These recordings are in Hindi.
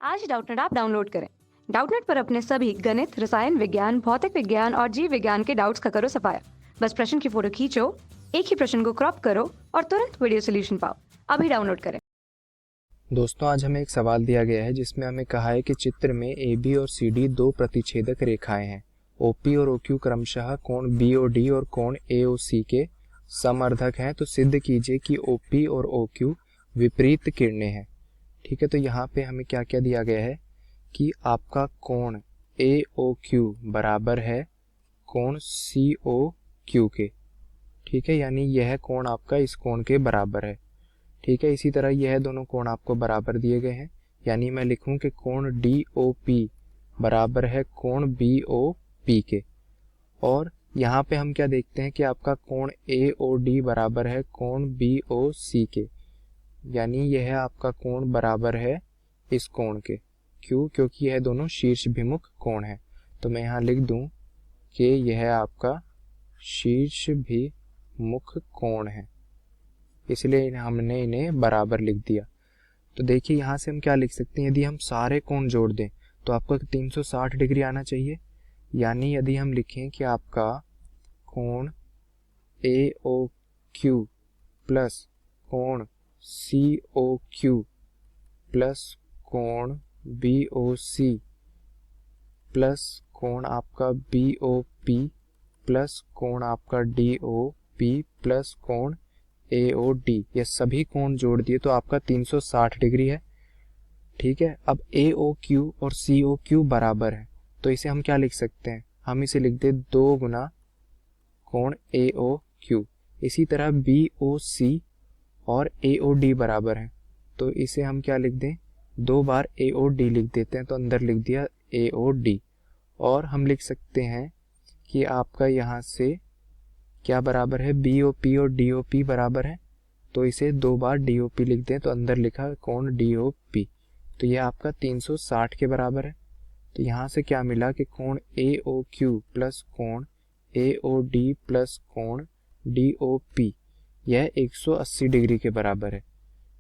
आज ही डाउटनेट ऐप डाउनलोड करें। डाउटनेट पर अपने सभी गणित, रसायन विज्ञान, भौतिक विज्ञान और जीव विज्ञान के डाउट्स का करो सफाया। बस प्रश्न की फोटो खींचो, एक ही प्रश्न को क्रॉप करो और तुरंत वीडियो सोल्यूशन पाओ। अभी डाउनलोड करें। दोस्तों, आज हमें एक सवाल दिया गया है जिसमें हमें कहा है कि चित्र में AB और CD दो प्रतिच्छेदक रेखाएं हैं। OP और OQ क्रमशः कोण BOD और कोण AOC के समअर्धक हैं। तो सिद्ध कीजिए कि OP और OQ विपरीत किरणें हैं। ठीक है, तो यहाँ पे हमें क्या क्या दिया गया है कि आपका कोण AOQ बराबर है कोण COQ के। ठीक है, यानी यह कोण आपका इस कोण के बराबर है। ठीक है, इसी तरह यह दोनों कोण आपको बराबर दिए गए हैं, यानी मैं लिखूं कि कोण DOP बराबर है कोण BOP के। और यहाँ पे हम क्या देखते हैं कि आपका कोण AOD बराबर है कोण BOC के, यानी यह आपका कोण बराबर है इस कोण के। क्यों? क्योंकि यह दोनों शीर्षभिमुख कोण है। तो मैं यहाँ लिख दूं कि यह आपका शीर्षभिमुख कोण है, इसलिए हमने इन्हें बराबर लिख दिया। तो देखिए यहाँ से हम क्या लिख सकते हैं, यदि हम सारे कोण जोड़ दें तो आपको 360 डिग्री आना चाहिए। यानी यदि हम लिखें कि आपका कोण AOQ प्लस कोण COQ प्लस कोण BOC प्लस कोण आपका BOP प्लस कोण आपका DOP प्लस कोण AOD, ये सभी कोण जोड़ दिए तो आपका 360 डिग्री है। ठीक है, अब AOQ और COQ बराबर है, तो इसे हम क्या लिख सकते हैं, हम इसे लिख दे 2 गुना कोण AOQ। इसी तरह BOC और AOD बराबर है, तो इसे हम क्या लिख दें, 2 बार AOD लिख देते हैं, तो अंदर लिख दिया AOD। और हम लिख सकते हैं कि आपका यहाँ से क्या बराबर है, BOP और DOP बराबर है, तो इसे 2 बार DOP लिख दें, तो अंदर लिखा कोण DOP, तो यह आपका 360 के बराबर है। तो यहाँ से क्या मिला कि कोण AOQ प्लस कोण AOD प्लस कोण DOP यह 180 डिग्री के बराबर है।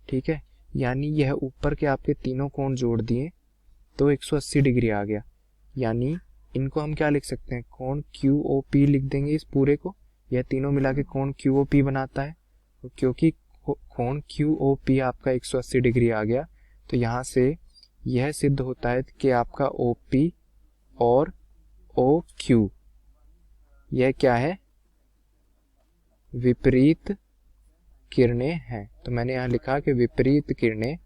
ठीक है, यानी यह ऊपर के आपके तीनों कोण जोड़ दिए तो 180 डिग्री आ गया। यानी इनको हम क्या लिख सकते हैं, कोण QOP लिख देंगे इस पूरे को, यह तीनों मिला के कोण QOP बनाता है। तो क्योंकि कोण QOP आपका 180 डिग्री आ गया, तो यहाँ से यह सिद्ध होता है कि आपका OP और OQ यह क्या है, विपरीत किरणें हैं। तो मैंने यहाँ लिखा कि विपरीत किरणें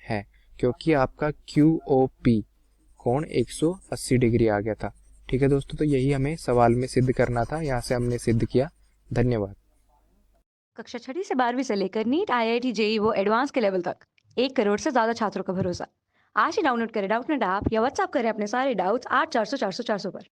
हैं, क्योंकि आपका QOP कोण 180 डिग्री आ गया था। ठीक है दोस्तों, तो यही हमें सवाल में सिद्ध करना था, यहाँ से हमने सिद्ध किया। धन्यवाद। कक्षा 6 से 12वीं से लेकर नीट, IIT, JEE वो एडवांस के लेवल तक 1 करोड़ से ज्यादा छात्रों का भरोसा। आज ही डाउनलोड करें डाउटनेट ऐप या व्हाट्सएप करें अपने सारे डाउट्स 8400 400 400 पर।